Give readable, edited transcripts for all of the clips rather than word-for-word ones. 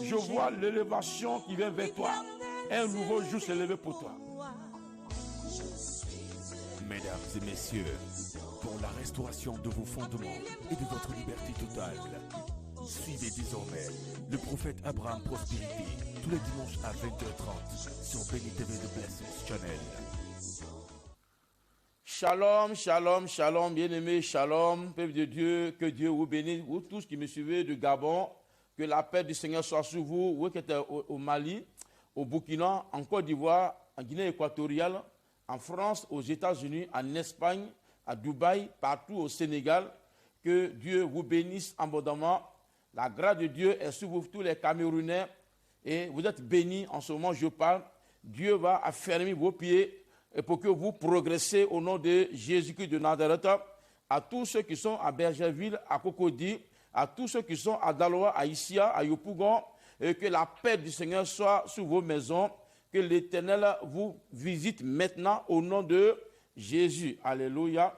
Je vois l'élévation qui vient vers toi. Un nouveau jour s'est levé pour toi. Mesdames et messieurs, pour la restauration de vos fondements et de votre liberté totale, suivez désormais le prophète Abraham Prospérité tous les dimanches à 20h30 sur Béni TV de Blessings Channel. Shalom, shalom, shalom, bien-aimés, shalom, peuple de Dieu, que Dieu vous bénisse, vous tous qui me suivez de Gabon, que la paix du Seigneur soit sur vous, vous qui êtes au Mali, au Burkina, en Côte d'Ivoire, en Guinée équatoriale, en France, aux États-Unis, en Espagne, à Dubaï, partout au Sénégal, que Dieu vous bénisse abondamment. La grâce de Dieu est sur vous tous les Camerounais et vous êtes bénis en ce moment, je parle. Dieu va affermir vos pieds et pour que vous progressez au nom de Jésus-Christ de Nazareth. À tous ceux qui sont à Bergerville, à Cocody, à tous ceux qui sont à Daloa, à Issia, à Yopougon, et que la paix du Seigneur soit sur vos maisons, que l'Éternel vous visite maintenant au nom de Jésus. Alléluia.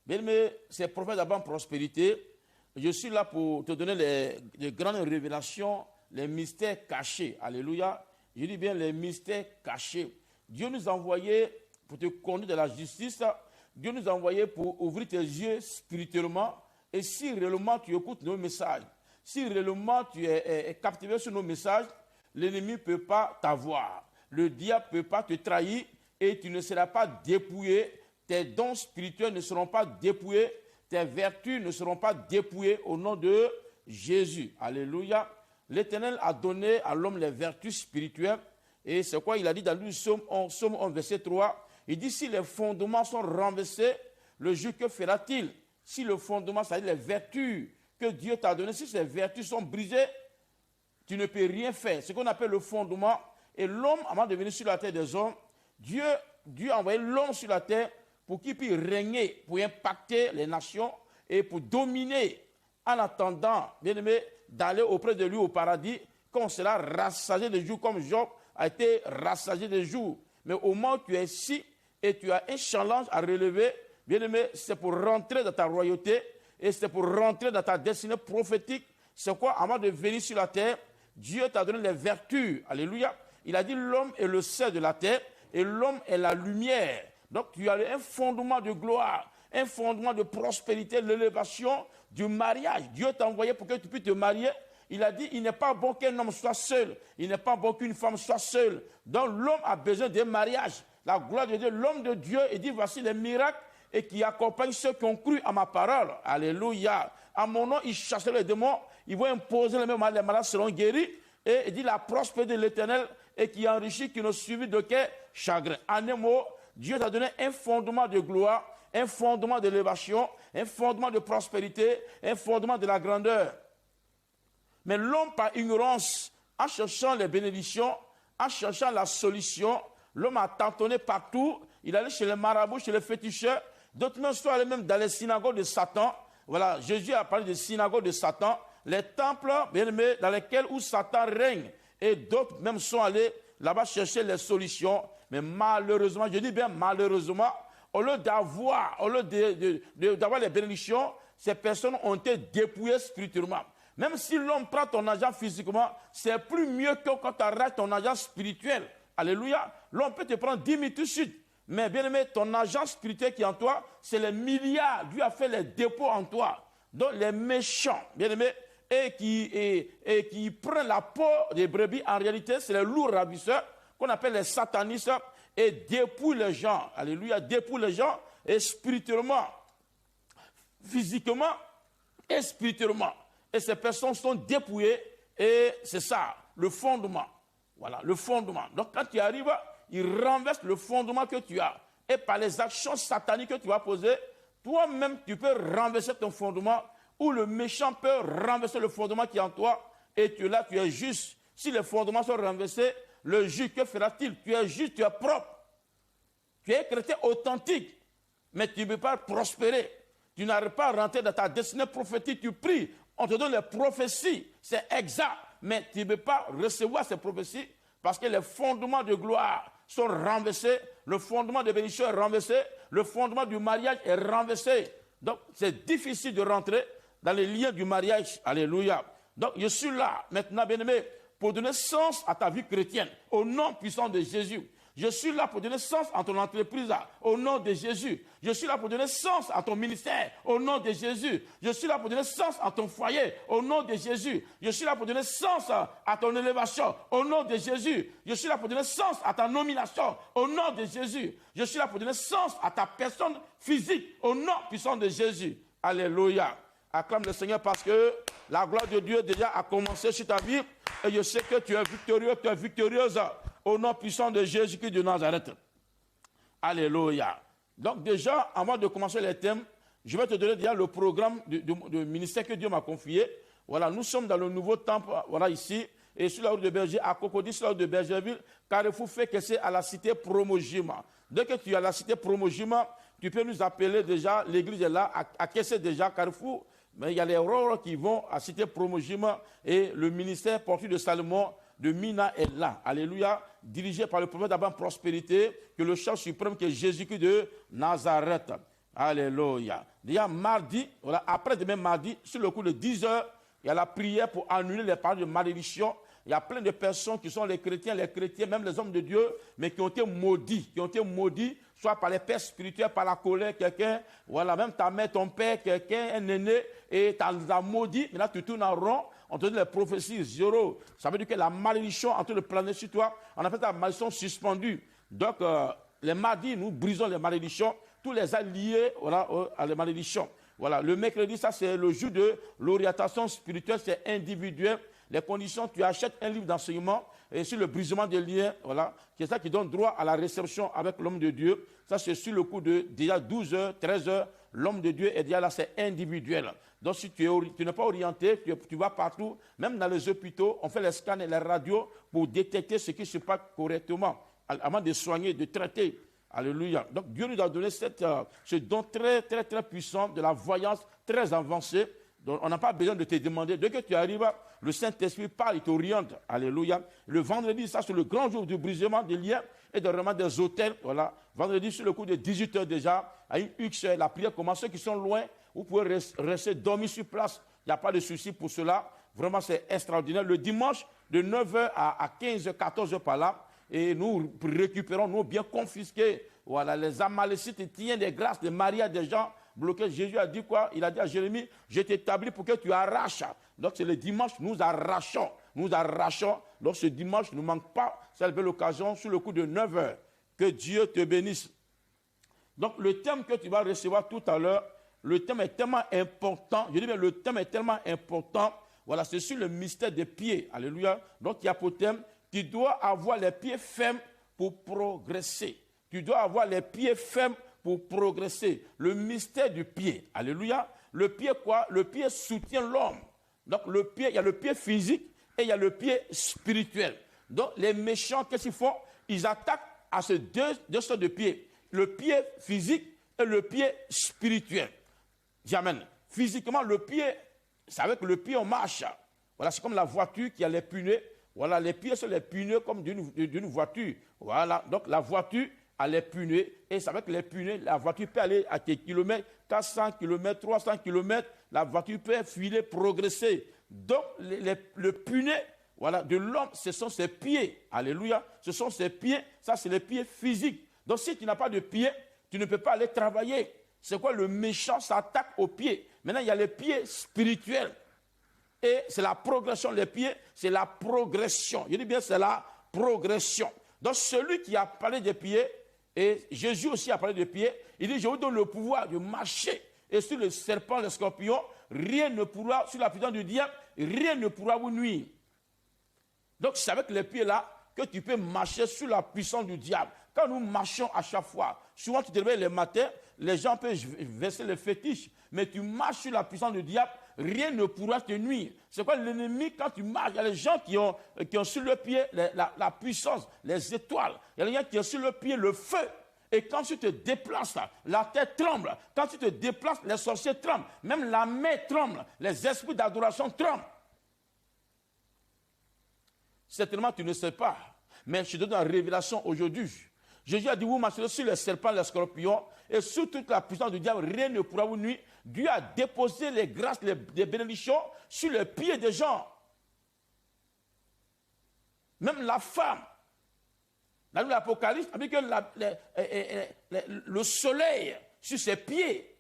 Bien, mais c'est prophète d'abord prospérité. Je suis là pour te donner les grandes révélations, les mystères cachés. Alléluia. Je dis bien les mystères cachés. Dieu nous a envoyés pour te conduire de la justice. Dieu nous a envoyés pour ouvrir tes yeux spirituellement. Et si réellement tu écoutes nos messages, si réellement tu es captivé sur nos messages, l'ennemi ne peut pas t'avoir. Le diable ne peut pas te trahir et tu ne seras pas dépouillé. Tes dons spirituels ne seront pas dépouillés. Tes vertus ne seront pas dépouillées au nom de Jésus. Alléluia. L'Éternel a donné à l'homme les vertus spirituelles. Et c'est quoi il a dit dans le Psaume 1, verset 3. Il dit, si les fondements sont renversés, le juge, que fera-t-il? Si le fondement, c'est-à-dire les vertus que Dieu t'a données, si ces vertus sont brisées, tu ne peux rien faire. Ce qu'on appelle le fondement. Et l'homme, avant de venir sur la terre des hommes, Dieu a envoyé l'homme sur la terre pour qu'il puisse régner, pour impacter les nations et pour dominer, en attendant, bien aimé, d'aller auprès de lui au paradis, quand on sera rassasié de jours, comme Job a été rassasié de jours. Mais au moment où tu es ici et tu as un challenge à relever, bien aimé, c'est pour rentrer dans ta royauté et c'est pour rentrer dans ta destinée prophétique. C'est quoi? Avant de venir sur la terre, Dieu t'a donné les vertus. Alléluia. Il a dit l'homme est le sel de la terre et l'homme est la lumière. Donc tu as un fondement de gloire, un fondement de prospérité, l'élévation du mariage. Dieu t'a envoyé pour que tu puisses te marier. Il a dit, il n'est pas bon qu'un homme soit seul. Il n'est pas bon qu'une femme soit seule. Donc l'homme a besoin d'un mariage. La gloire de Dieu, l'homme de Dieu, il dit, voici les miracles et qui accompagnent ceux qui ont cru à ma parole. Alléluia. À mon nom, ils chasseront les démons. Ils vont imposer les mêmes malades. Les malades seront guéris. Et il dit, la prospérité de l'Éternel et qui enrichit, qui ne suivit de quel chagrin. En un mot, Dieu t'a donné un fondement de gloire, un fondement d'élévation, un fondement de prospérité, un fondement de la grandeur. Mais l'homme, par ignorance, en cherchant les bénédictions, en cherchant la solution, l'homme a tâtonné partout. Il allait chez les marabouts, chez les féticheurs. D'autres même sont allés même dans les synagogues de Satan. Voilà, Jésus a parlé des synagogues de Satan, les temples, bien aimés, dans lesquels où Satan règne. Et d'autres même sont allés là-bas chercher les solutions. Mais malheureusement, je dis bien malheureusement, au lieu d'avoir les bénédictions, ces personnes ont été dépouillées spirituellement. Même si l'homme prend ton argent physiquement, c'est plus mieux que quand tu arrêtes ton argent spirituel. Alléluia. L'homme peut te prendre 10 000 tout de suite. Mais bien aimé, ton argent spirituel qui est en toi, c'est les milliards. Dieu a fait les dépôts en toi. Donc les méchants, bien aimé, et qui prennent la peau des brebis, en réalité, c'est les loups ravisseurs qu'on appelle les satanistes et dépouillent les gens. Alléluia. Dépouillent les gens et spirituellement, physiquement et spirituellement. Et ces personnes sont dépouillées et c'est ça, le fondement. Voilà, le fondement. Donc quand tu arrives, il renverse le fondement que tu as. Et par les actions sataniques que tu vas poser, toi-même tu peux renverser ton fondement ou le méchant peut renverser le fondement qui est en toi et tu es juste. Si les fondements sont renversés, le juge, que fera-t-il? Tu es juste, tu es propre. Tu es chrétien authentique, mais tu ne peux pas prospérer. Tu n'arrives pas à rentrer dans ta destinée prophétique, tu pries. On te donne les prophéties, c'est exact, mais tu ne peux pas recevoir ces prophéties parce que les fondements de gloire sont renversés, le fondement de bénédiction est renversé, le fondement du mariage est renversé. Donc, c'est difficile de rentrer dans les liens du mariage. Alléluia. Donc, je suis là, maintenant, bien-aimé, pour donner sens à ta vie chrétienne, au nom puissant de Jésus. Je suis là pour donner sens à ton entreprise, au nom de Jésus. Je suis là pour donner sens à ton ministère, au nom de Jésus. Je suis là pour donner sens à ton foyer, au nom de Jésus. Je suis là pour donner sens à ton élévation, au nom de Jésus. Je suis là pour donner sens à ta nomination, au nom de Jésus. Je suis là pour donner sens à ta personne physique, au nom puissant de Jésus. Alléluia. Acclame le Seigneur parce que la gloire de Dieu déjà a commencé sur ta vie et je sais que tu es victorieux, tu es victorieuse au nom puissant de Jésus-Christ de Nazareth. Alléluia. Donc déjà, avant de commencer les thèmes, je vais te donner déjà le programme du ministère que Dieu m'a confié. Voilà, nous sommes dans le nouveau temple, voilà ici, et sur la route de Berger, à Cocody, sur la route de Bergerville, Carrefour fait que c'est à la cité Promogima. Dès que tu es à la cité Promogima, tu peux nous appeler déjà, l'église est là, à Kessé déjà, Carrefour. Mais il y a les rôles qui vont à cité Promogima et le ministère porté de Salomon de Mina est là. Alléluia. Dirigé par le prophète Abraham Prospérité, que le chef suprême qui est Jésus-Christ de Nazareth. Alléluia. Déjà mardi, voilà, après-demain mardi, sur le coup de 10 heures, il y a la prière pour annuler les paroles de malédiction. Il y a plein de personnes qui sont les chrétiens, même les hommes de Dieu, mais qui ont été maudits, soit par les pères spirituels, par la colère, quelqu'un, voilà, même ta mère, ton père, quelqu'un, un aîné, et tu as maudit, maintenant tu tournes en rond, on te dit les prophéties, zéro. Ça veut dire que la malédiction en train de planer sur toi, on appelle ça la malédiction suspendue. Donc, les mardis, nous brisons les malédictions, tous les alliés, voilà, à les malédictions. Voilà, le mercredi, ça c'est le jour de l'orientation spirituelle, c'est individuel. Les conditions, tu achètes un livre d'enseignement et sur le brisement des liens, voilà, c'est ça qui donne droit à la réception avec l'homme de Dieu. Ça, c'est sur le coup de déjà 12 heures, 13 heures, l'homme de Dieu est déjà là, c'est individuel. Donc, si tu n'es pas orienté, tu vas partout, même dans les hôpitaux, on fait les scans et les radios pour détecter ce qui se passe correctement, avant de soigner, de traiter. Alléluia. Donc, Dieu nous a donné ce don très, très, très puissant de la voyance très avancée. Donc, on n'a pas besoin de te demander. Dès que tu arrives, le Saint-Esprit parle, il t'oriente. Alléluia. Le vendredi, ça, c'est le grand jour du brisement des liens et de vraiment des hôtels. Voilà. Vendredi, sur le coup de 18 h déjà, à une X, la prière commence. Ceux qui sont loin, vous pouvez rester dormir sur place. Il n'y a pas de souci pour cela. Vraiment, c'est extraordinaire. Le dimanche, de 9 h à 15 h, 14 h par là, et nous récupérons, nous bien confisqués. Voilà, les Amalécites tiennent des grâces de Maria, des gens bloqués. Jésus a dit quoi? Il a dit à Jérémie, je t'établis pour que tu arraches. Donc c'est le dimanche, nous arrachons. Donc ce dimanche ne manque pas, c'est une belle occasion, sur le coup de 9 h. Que Dieu te bénisse. Donc le thème que tu vas recevoir tout à l'heure, le thème est tellement important. Je dis bien, le thème est tellement important. Voilà, c'est sur le mystère des pieds. Alléluia. Donc il y a pour thème, tu dois avoir les pieds fermes pour progresser. Tu dois avoir les pieds fermes pour progresser. Le mystère du pied. Alléluia. Le pied quoi? Le pied soutient l'homme. Donc le pied, il y a le pied physique et il y a le pied spirituel. Donc les méchants, qu'est-ce qu'ils font? Ils attaquent à ces deux sortes de pieds. Le pied physique et le pied spirituel. J'amène. Physiquement, le pied, c'est avec le pied on marche. Voilà, c'est comme la voiture qui a les pneus. Voilà, les pieds sont les pneus comme d'une voiture. Voilà, donc la voiture a les pneus et c'est avec les pneus, la voiture peut aller à quelques kilomètres, 400 km, 300 km, la voiture peut filer, progresser. Donc, le pneu, voilà, de l'homme, ce sont ses pieds. Alléluia. Ce sont ses pieds, ça c'est les pieds physiques. Donc, si tu n'as pas de pieds, tu ne peux pas aller travailler. C'est quoi? Le méchant s'attaque aux pieds. Maintenant, il y a les pieds spirituels. Et c'est la progression, les pieds, c'est la progression. Je dis bien, c'est la progression. Donc, celui qui a parlé des pieds, et Jésus aussi a parlé des pieds, il dit, je vous donne le pouvoir de marcher. Et sur le serpent, le scorpion, rien ne pourra, sur la puissance du diable, rien ne pourra vous nuire. Donc, c'est avec les pieds là que tu peux marcher sur la puissance du diable. Quand nous marchons à chaque fois, souvent tu te réveilles le matin, les gens peuvent verser les fétiches, mais tu marches sur la puissance du diable, rien ne pourra te nuire. C'est quoi l'ennemi quand tu marches? Il y a les gens qui ont sur le pied la puissance, les étoiles. Il y a les gens qui ont sur le pied le feu. Et quand tu te déplaces, la terre tremble. Quand tu te déplaces, les sorciers tremblent. Même la mer tremble. Les esprits d'adoration tremblent. Certainement, tu ne sais pas. Mais je te donne une révélation aujourd'hui. Jésus a dit, vous marcherez sur les serpents, les scorpions, et sur toute la puissance du diable, rien ne pourra vous nuire. Dieu a déposé les grâces, les bénédictions sur les pieds des gens. Même la femme, dans l'Apocalypse, a dit que le soleil sur ses pieds,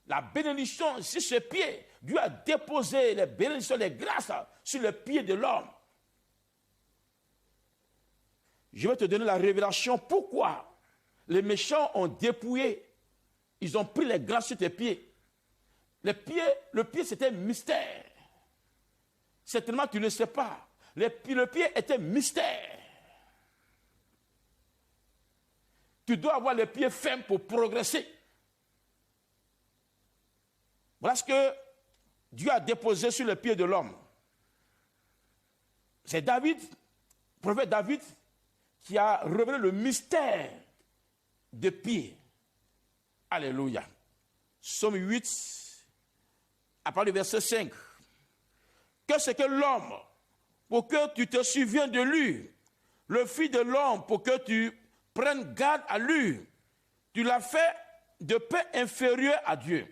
la bénédiction sur ses pieds, Dieu a déposé les bénédictions, les grâces sur les pieds de l'homme. Je vais te donner la révélation pourquoi les méchants ont dépouillé, ils ont pris les grâces sur tes pieds. Le pied c'était un mystère. Certainement tu ne sais pas. Le pied était mystère. Tu dois avoir les pieds fermes pour progresser. Voilà ce que Dieu a déposé sur les pieds de l'homme. C'est David, le prophète David, qui a révélé le mystère des pieds. Alléluia. Psaume 8, à partir du verset 5. Que c'est que l'homme pour que tu te souviennes de lui, le fils de l'homme pour que tu prennes garde à lui. Tu l'as fait de peu inférieur à Dieu.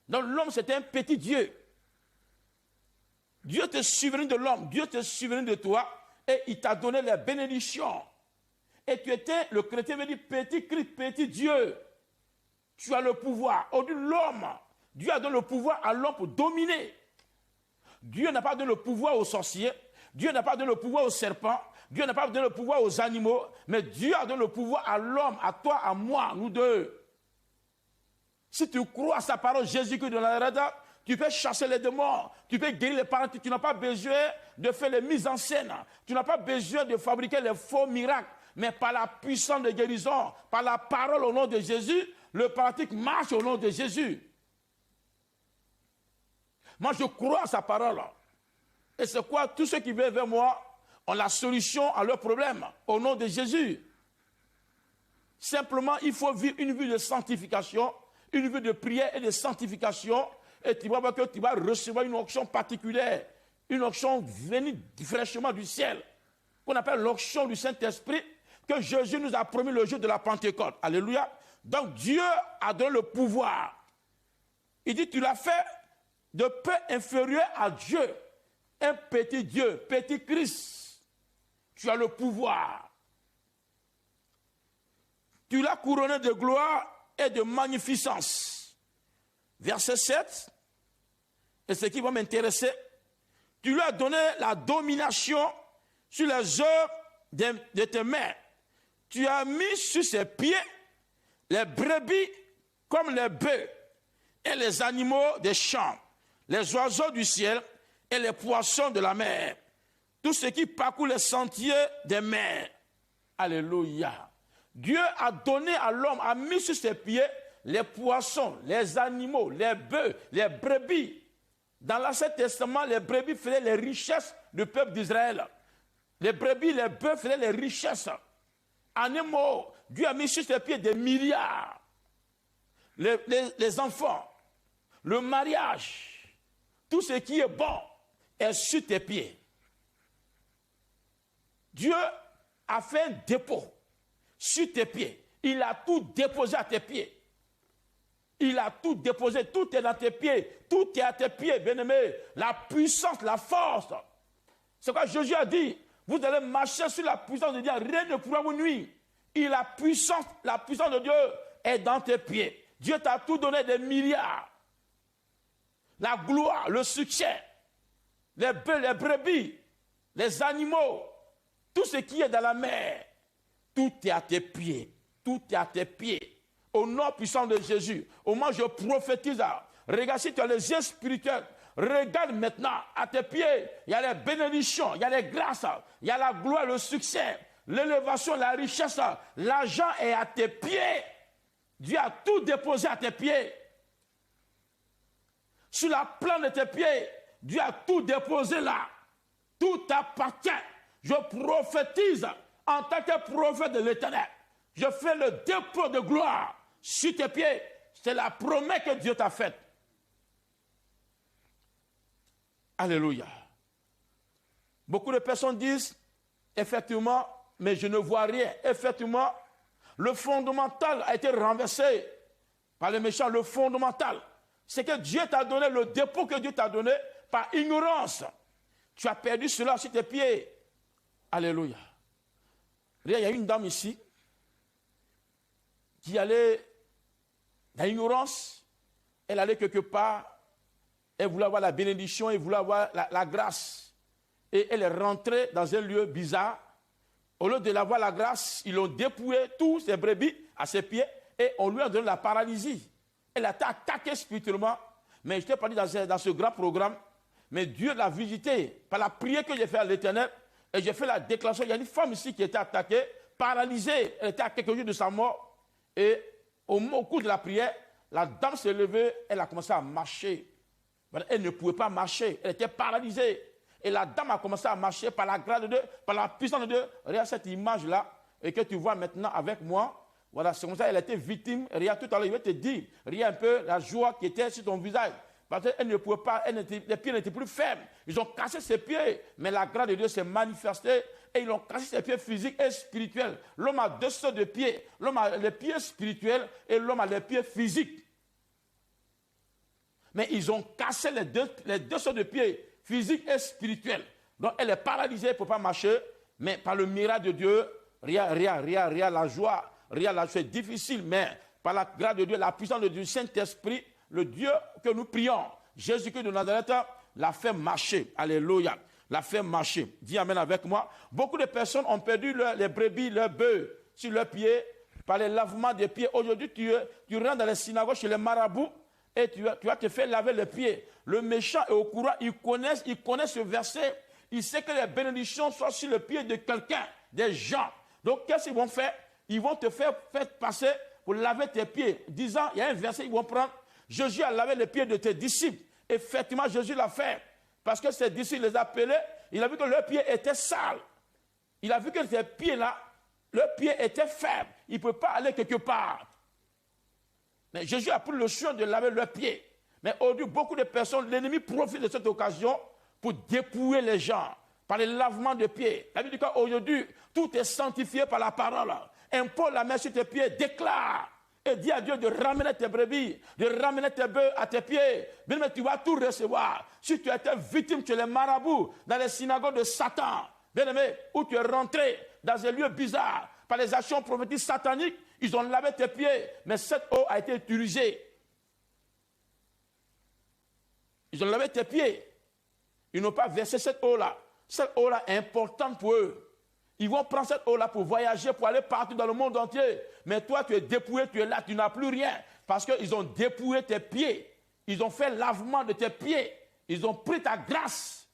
Donc l'homme c'était un petit Dieu. Dieu te souverain de l'homme, Dieu te souverain de toi et il t'a donné les bénédictions. Et tu étais, le chrétien veut dire petit Christ, petit Dieu. Tu as le pouvoir. Aujourd'hui l'homme, Dieu a donné le pouvoir à l'homme pour dominer. Dieu n'a pas donné le pouvoir aux sorciers, Dieu n'a pas donné le pouvoir aux serpents, Dieu n'a pas donné le pouvoir aux animaux, mais Dieu a donné le pouvoir à l'homme, à toi, à moi, nous deux. Si tu crois à sa parole, Jésus-Christ de Nazareth, tu peux chasser les démons, tu peux guérir les parents, tu n'as pas besoin de faire les mises en scène, tu n'as pas besoin de fabriquer les faux miracles, mais par la puissance de guérison, par la parole au nom de Jésus, le paralytique marche au nom de Jésus. Moi, je crois à sa parole. Et c'est quoi? Tous ceux qui viennent vers moi ont la solution à leurs problèmes au nom de Jésus. Simplement, il faut vivre une vie de sanctification, une vie de prière et de sanctification. Et tu vas voir que tu vas recevoir une onction particulière, une onction venue fraîchement du ciel, qu'on appelle l'onction du Saint-Esprit, que Jésus nous a promis le jour de la Pentecôte. Alléluia. Donc Dieu a donné le pouvoir. Il dit, tu l'as fait de peu inférieur à Dieu. Un petit Dieu, petit Christ. Tu as le pouvoir. Tu l'as couronné de gloire et de magnificence. Verset 7. Et ce qui va m'intéresser. Tu lui as donné la domination sur les œuvres de tes mains. Tu as mis sur ses pieds les brebis comme les bœufs et les animaux des champs, les oiseaux du ciel et les poissons de la mer, tout ce qui parcourt les sentiers des mers. Alléluia. Dieu a donné à l'homme, a mis sur ses pieds les poissons, les animaux, les bœufs, les brebis. Dans l'Ancien Testament, les brebis faisaient les richesses du peuple d'Israël. Les brebis, les bœufs faisaient les richesses. En un mot, Dieu a mis sur ses pieds des milliards. Les enfants, le mariage, tout ce qui est bon est sur tes pieds. Dieu a fait un dépôt sur tes pieds. Il a tout déposé à tes pieds. Il a tout déposé, tout est dans tes pieds, tout est à tes pieds, bien-aimé. La puissance, la force. C'est quoi Jésus a dit, vous allez marcher sur la puissance de Dieu, rien ne pourra vous nuire. Et la puissance de Dieu est dans tes pieds. Dieu t'a tout donné, des milliards. La gloire, le succès, les bœufs, les brebis, les animaux, tout ce qui est dans la mer, tout est à tes pieds. Tout est à tes pieds. Au nom puissant de Jésus, au moment où je prophétise, regarde si tu as les yeux spirituels, regarde maintenant à tes pieds, il y a les bénédictions, il y a les grâces, il y a la gloire, le succès, l'élévation, la richesse, l'argent est à tes pieds. Dieu a tout déposé à tes pieds. Sur la plante de tes pieds, Dieu a tout déposé là. Tout t'appartient. Je prophétise en tant que prophète de l'Éternel. Je fais le dépôt de gloire sur tes pieds. C'est la promesse que Dieu t'a faite. Alléluia. Beaucoup de personnes disent, effectivement, mais je ne vois rien. Effectivement, le fondamental a été renversé par les méchants. Le fondamental, c'est que Dieu t'a donné le dépôt que Dieu t'a donné par ignorance. Tu as perdu cela sur tes pieds. Alléluia. Il y a une dame ici qui allait dans l'ignorance, elle allait quelque part, elle voulait avoir la bénédiction, elle voulait avoir la grâce. Et elle est rentrée dans un lieu bizarre. Au lieu de l'avoir la grâce, ils ont dépouillé tous ses brebis à ses pieds et on lui a donné la paralysie. Elle a été attaquée spirituellement, mais je t'ai parlé dans ce grand programme, mais Dieu l'a visitée par la prière que j'ai faite à l'Éternel et j'ai fait la déclaration. Il y a une femme ici qui était attaquée, paralysée, elle était à quelques jours de sa mort et au cours de la prière, la dame s'est levée, elle a commencé à marcher. Elle ne pouvait pas marcher, elle était paralysée. Et la dame a commencé à marcher par la grâce de Dieu, par la puissance de Dieu. Regarde cette image-là, et que tu vois maintenant avec moi. Voilà, c'est comme ça, elle a été victime. Regarde, tout à l'heure, il va te dire, regarde un peu la joie qui était sur ton visage. Parce qu'elle ne pouvait pas, les pieds n'étaient plus fermes. Ils ont cassé ses pieds, mais la grâce de Dieu s'est manifestée et ils ont cassé ses pieds physiques et spirituels. L'homme a deux sortes de pieds. L'homme a les pieds spirituels et l'homme a les pieds physiques. Mais ils ont cassé les deux sortes de pieds, physiques et spirituels. Donc elle est paralysée, elle ne peut pas marcher, mais par le miracle de Dieu, rien, la joie, c'est difficile, mais par la grâce de Dieu, la puissance de Dieu, Saint-Esprit, le Dieu que nous prions, Jésus-Christ de Nazareth, l'a fait marcher. Alléluia. L'a fait marcher. Dis amen avec moi. Beaucoup de personnes ont perdu les brebis, leurs bœufs sur leurs pieds par les lavements des pieds. Aujourd'hui, tu rentres dans les synagogues chez les marabouts et tu vas te faire laver les pieds. Le méchant est au courant, il connaît ce verset. Il sait que les bénédictions sont sur le pied de quelqu'un, des gens. Donc, qu'est-ce qu'ils vont faire? Ils vont te faire passer pour laver tes pieds. Disant, il y a un verset, ils vont prendre. Jésus a lavé les pieds de tes disciples. Effectivement, Jésus l'a fait. Parce que ses disciples les appelaient, il a vu que leurs pieds étaient sales. Il a vu que ces pieds-là, leurs pieds étaient faibles. Ils ne peuvent pas aller quelque part. Mais Jésus a pris le soin de laver leurs pieds. Mais aujourd'hui, beaucoup de personnes, l'ennemi profite de cette occasion pour dépouiller les gens par les lavements de pieds. La Bible dit qu'aujourd'hui, tout est sanctifié par la parole. Impose la main sur tes pieds, déclare. Et dis à Dieu de ramener tes brebis, de ramener tes bœufs à tes pieds. Bien, mais tu vas tout recevoir. Si tu as été victime, tu es les marabouts dans les synagogues de Satan. Bien aimé, où tu es rentré dans un lieu bizarre par les actions prophétiques sataniques, ils ont lavé tes pieds, mais cette eau a été utilisée. Ils ont lavé tes pieds. Ils n'ont pas versé cette eau-là. Cette eau-là est importante pour eux. Ils vont prendre cette eau-là pour voyager, pour aller partout dans le monde entier. Mais toi, tu es dépouillé, tu es là, tu n'as plus rien. Parce qu'ils ont dépouillé tes pieds. Ils ont fait lavement de tes pieds. Ils ont pris ta grâce.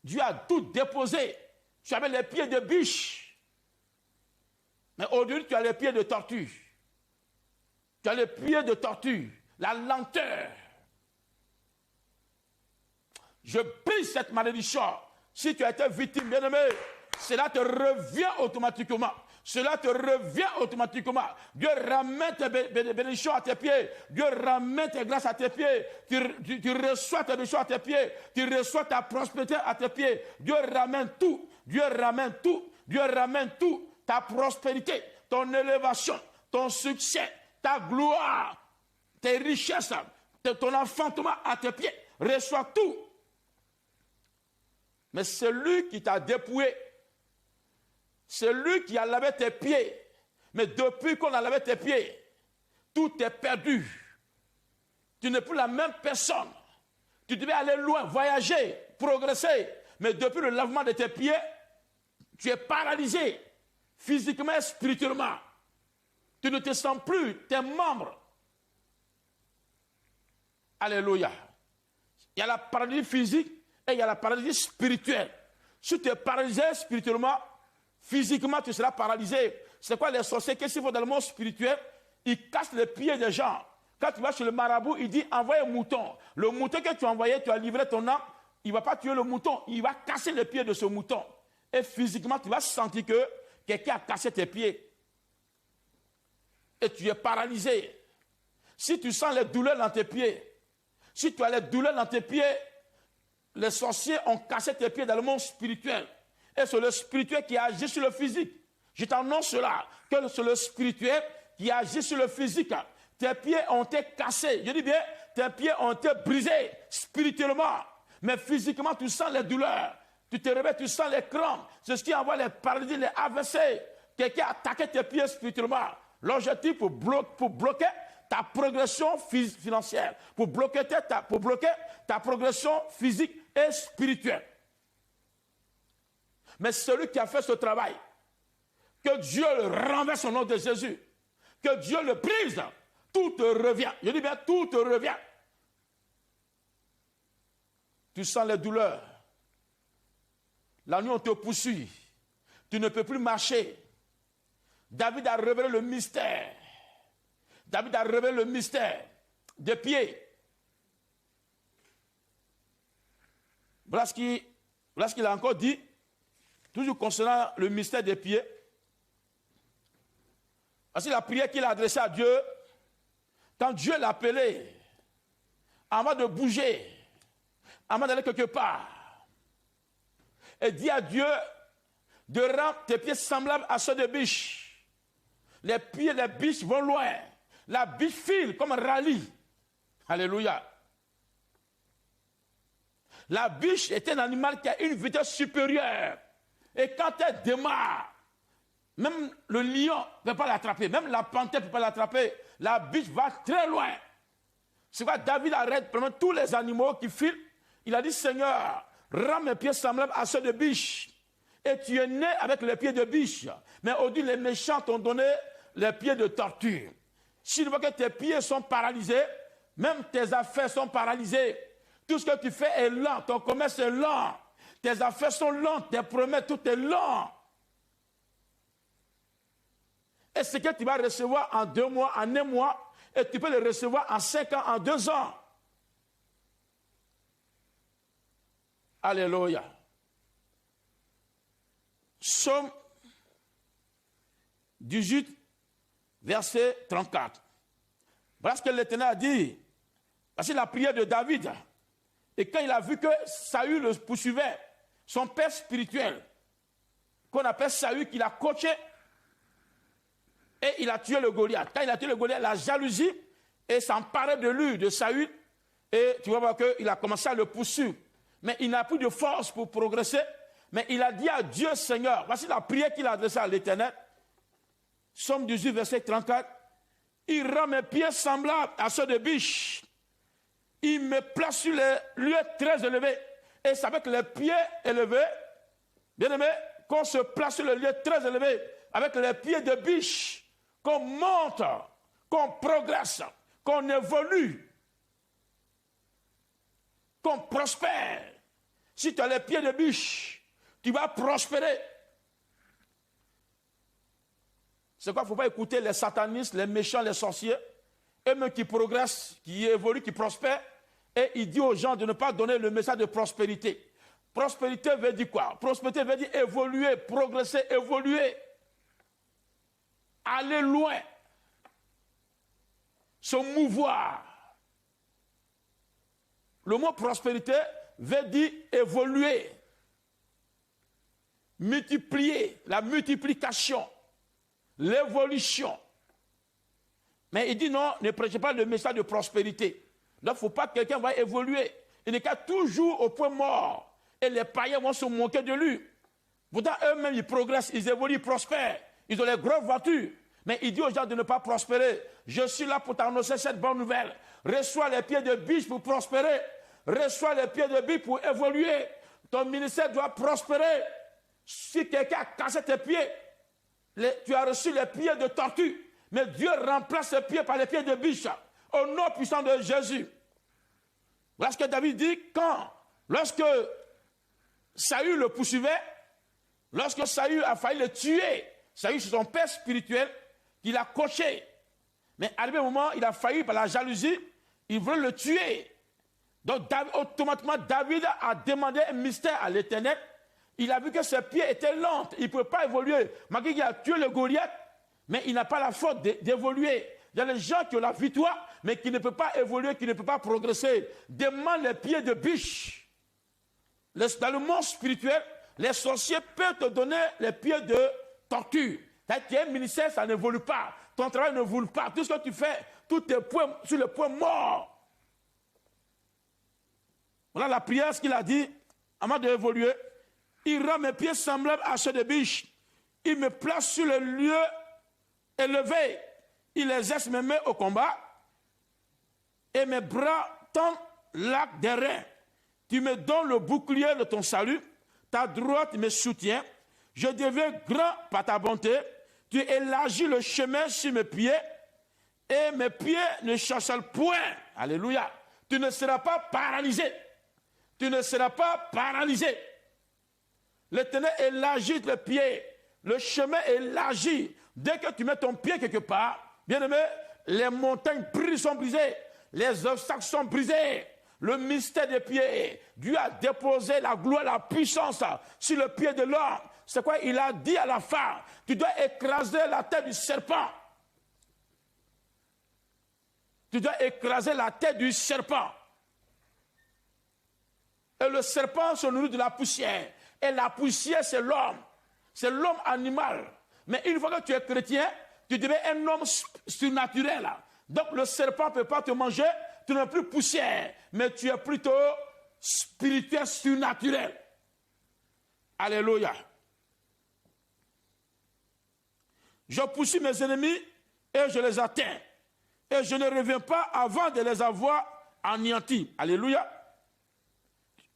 Dieu a tout déposé. Tu avais les pieds de biche. Mais aujourd'hui, tu as les pieds de tortue. Tu as les pieds de tortue. La lenteur. Je brise cette malédiction. Si tu as été victime, bien-aimé, cela te revient automatiquement. Cela te revient automatiquement. Dieu ramène tes bénédictions à tes pieds. Dieu ramène tes grâces à tes pieds. Tu reçois tes bénédictions à tes pieds. Tu reçois ta prospérité à tes pieds. Dieu ramène tout. Dieu ramène tout. Dieu ramène tout. Ta prospérité, ton élévation, ton succès, ta gloire, tes richesses, ton enfantement à tes pieds. Reçois tout. Mais celui qui t'a dépouillé, celui qui a lavé tes pieds, mais depuis qu'on a lavé tes pieds, tout est perdu. Tu n'es plus la même personne. Tu devais aller loin, voyager, progresser. Mais depuis le lavement de tes pieds, tu es paralysé, physiquement et spirituellement. Tu ne te sens plus, tes membres. Alléluia. Il y a la paralysie physique et il y a la paralysie spirituelle. Si tu es paralysé spirituellement, physiquement, tu seras paralysé. C'est quoi les sorciers? Qu'est-ce qu'ils font dans le monde spirituel? Ils cassent les pieds des gens. Quand tu vas chez le marabout, il dit envoie un mouton. Le mouton que tu as envoyé, tu as livré ton âme, il ne va pas tuer le mouton, il va casser les pieds de ce mouton. Et physiquement, tu vas sentir que quelqu'un a cassé tes pieds. Et tu es paralysé. Si tu sens les douleurs dans tes pieds, si tu as les douleurs dans tes pieds, les sorciers ont cassé tes pieds dans le monde spirituel. Et c'est le spirituel qui agit sur le physique. Je t'annonce cela, que c'est le spirituel qui agit sur le physique. Tes pieds ont été cassés. Je dis bien, tes pieds ont été brisés spirituellement. Mais physiquement, tu sens les douleurs. Tu te réveilles, tu sens les crampes. C'est ce qui envoie les paralysies, les AVC. Quelqu'un a attaqué tes pieds spirituellement. L'objectif pour bloquer ta progression financière, pour bloquer ta progression physique et spirituelle. Mais celui qui a fait ce travail, que Dieu le renverse au nom de Jésus, que Dieu le brise, tout te revient. Je dis bien, tout te revient. Tu sens les douleurs. La nuit, on te poursuit. Tu ne peux plus marcher. David a révélé le mystère. David a révélé le mystère des pieds. Voilà ce qu'il a encore dit, toujours concernant le mystère des pieds. Voici la prière qu'il a adressée à Dieu. Quand Dieu l'a appelé, avant de bouger, avant d'aller quelque part, et dit à Dieu de rendre tes pieds semblables à ceux de biche. Les pieds des biches vont loin. La biche file comme un rallye. Alléluia. La biche est un animal qui a une vitesse supérieure. Et quand elle démarre, même le lion ne peut pas l'attraper, même la panthère ne peut pas l'attraper. La biche va très loin. C'est pourquoi David arrête vraiment tous les animaux qui filent. Il a dit, Seigneur, rends mes pieds semblables à ceux de biche. Et tu es né avec les pieds de biche. Mais aujourd'hui, les méchants t'ont donné les pieds de tortue. Si tu vois que tes pieds sont paralysés, même tes affaires sont paralysées. Tout ce que tu fais est lent. Ton commerce est lent. Tes affaires sont lentes. Tes promesses, tout est lent. Et ce que tu vas recevoir en 2 mois, en 1 mois, et tu peux le recevoir en 5 ans, en 2 ans. Alléluia. Psaume 18, verset 34. Voilà ce que l'Éternel a dit. C'est la prière de David. Et quand il a vu que Saül le poursuivait, son père spirituel, qu'on appelle Saül, qu'il a coaché, et il a tué le Goliath. Quand il a tué le Goliath, la jalousie s'emparait de lui, de Saül, et tu vas voir qu'il a commencé à le poursuivre. Mais il n'a plus de force pour progresser. Mais il a dit à Dieu, Seigneur, voici la prière qu'il a adressée à l'Éternel. Psaume 18, verset 34. Il rend mes pieds semblables à ceux de biche. Il me place sur les lieux très élevés. Et c'est avec les pieds élevés, bien aimé, qu'on se place sur les lieux très élevés, avec les pieds de biche, qu'on monte, qu'on progresse, qu'on évolue, qu'on prospère. Si tu as les pieds de biche, tu vas prospérer. C'est quoi? Il ne faut pas écouter les satanistes, les méchants, les sorciers, eux-mêmes qui progressent, qui évoluent, qui prospèrent. Et il dit aux gens de ne pas donner le message de prospérité. Prospérité veut dire quoi? Prospérité veut dire évoluer, progresser, évoluer. Aller loin. Se mouvoir. Le mot prospérité veut dire évoluer. Multiplier, la multiplication, l'évolution. Mais il dit non, ne prêchez pas le message de prospérité. Donc il ne faut pas que quelqu'un va évoluer. Il n'est qu'à toujours au point mort. Et les païens vont se moquer de lui. Pourtant, eux-mêmes, ils progressent, ils évoluent, ils prospèrent. Ils ont les grosses voitures. Mais il dit aux gens de ne pas prospérer. Je suis là pour t'annoncer cette bonne nouvelle. Reçois les pieds de biche pour prospérer. Reçois les pieds de biche pour évoluer. Ton ministère doit prospérer. Si quelqu'un a cassé tes pieds, tu as reçu les pieds de tortue. Mais Dieu remplace ses pieds par les pieds de biche. Au nom puissant de Jésus. Voilà ce que David dit lorsque Saül le poursuivait, lorsque Saül a failli le tuer, Saül c'est son père spirituel qui l'a coaché. Mais arrivé un moment, il a failli par la jalousie, il voulait le tuer. Donc automatiquement, David a demandé un mystère à l'Éternel. Il a vu que ses pieds étaient lents, il ne pouvait pas évoluer. Malgré qu'il a tué le Goliath, mais il n'a pas la faute d'évoluer. Il y a des gens qui ont la victoire, mais qui ne peuvent pas évoluer, qui ne peuvent pas progresser. Demande les pieds de biche. Dans le monde spirituel, les sorciers peuvent te donner les pieds de tortue. Tu as un ministère, ça n'évolue pas. Ton travail n'évolue pas. Tout ce que tu fais, tout est sur le point mort. Voilà la prière, ce qu'il a dit, avant d'évoluer. Il rend mes pieds semblables à ceux de biche. Il me place sur le lieu élevé. Il exerce mes mains au combat. Et mes bras tendent l'arc des reins. Tu me donnes le bouclier de ton salut. Ta droite me soutient. Je deviens grand par ta bonté. Tu élargis le chemin sur mes pieds. Et mes pieds ne chancellent point. Alléluia. Tu ne seras pas paralysé. Tu ne seras pas paralysé. L'Éternel élargit le pied. Le chemin élargi. Dès que tu mets ton pied quelque part, bien aimé, les montagnes sont brisées. Les obstacles sont brisés. Le mystère des pieds. Dieu a déposé la gloire, la puissance sur le pied de l'homme. C'est quoi? Il a dit à la femme, tu dois écraser la tête du serpent. Tu dois écraser la tête du serpent. Et le serpent se nourrit de la poussière. Et la poussière, c'est l'homme. C'est l'homme animal. Mais une fois que tu es chrétien, tu deviens un homme surnaturel. Donc le serpent ne peut pas te manger. Tu n'es plus poussière. Mais tu es plutôt spirituel, surnaturel. Alléluia. Je poursuis mes ennemis et je les atteins. Et je ne reviens pas avant de les avoir anéantis. Alléluia.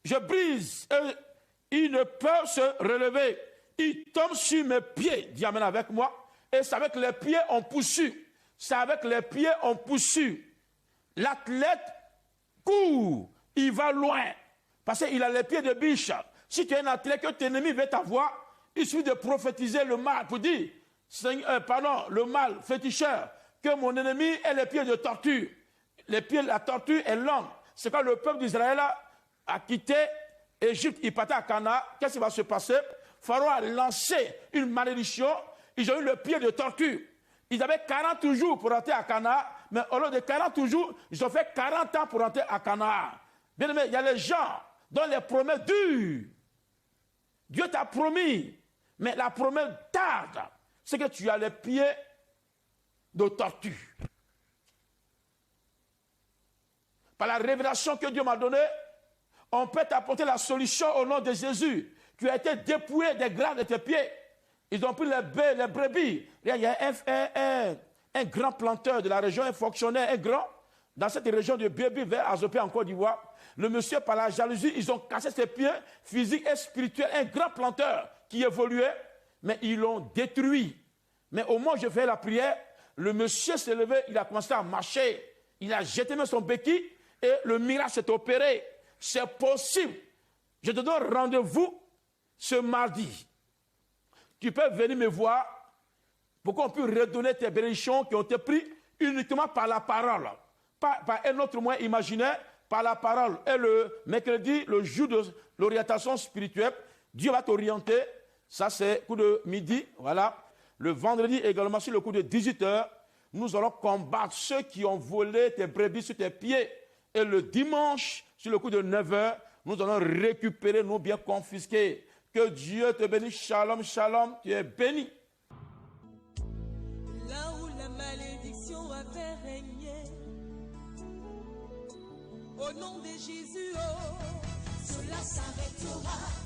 Je brise et ils ne peuvent se relever. Ils tombent sur mes pieds. Dis amen avec moi. Et c'est avec les pieds on poursuit. C'est avec les pieds on poursuit. L'athlète court. Il va loin. Parce qu'il a les pieds de biche. Si tu es un athlète que ton ennemi veut t'avoir, il suffit de prophétiser le mal pour dire, le mal féticheur, que mon ennemi ait les pieds de tortue. Les pieds de la tortue est longue. C'est quand le peuple d'Israël a quitté Égypte, il partait à Canaan. Qu'est-ce qui va se passer? Pharaon a lancé une malédiction. Ils ont eu le pied de tortue. Ils avaient 40 jours pour rentrer à Canaan, mais au lieu de 40 jours, ils ont fait 40 ans pour rentrer à Canaan. Bien aimé, il y a les gens dont les promesses durent. Dieu t'a promis, mais la promesse tarde. C'est que tu as les pieds de tortue. Par la révélation que Dieu m'a donnée, on peut t'apporter la solution au nom de Jésus. Tu as été dépouillé des grains de tes pieds. Ils ont pris les brebis. Il y a un grand planteur de la région, un fonctionnaire, un grand, dans cette région de Bébi vers Azopé en Côte d'Ivoire. Le monsieur, par la jalousie, ils ont cassé ses pieds physiques et spirituels. Un grand planteur qui évoluait, mais ils l'ont détruit. Mais au moment où je fais la prière, le monsieur s'est levé, il a commencé à marcher. Il a jeté même son béquille et le miracle s'est opéré. C'est possible. Je te donne rendez-vous ce mardi. Tu peux venir me voir pour qu'on puisse redonner tes bénédictions qui ont été prises uniquement par la parole. Pas par un autre moyen imaginaire, par la parole. Et le mercredi, le jour de l'orientation spirituelle, Dieu va t'orienter. Ça, c'est coup de midi. Voilà. Le vendredi également, sur le coup de 18h, nous allons combattre ceux qui ont volé tes brebis sur tes pieds. Et le dimanche, sur le coup de 9h, nous allons récupérer nos biens confisqués. Que Dieu te bénisse. Shalom, shalom. Tu es béni. Là où la malédiction avait régné, au nom de Jésus, oh, cela s'arrêtera.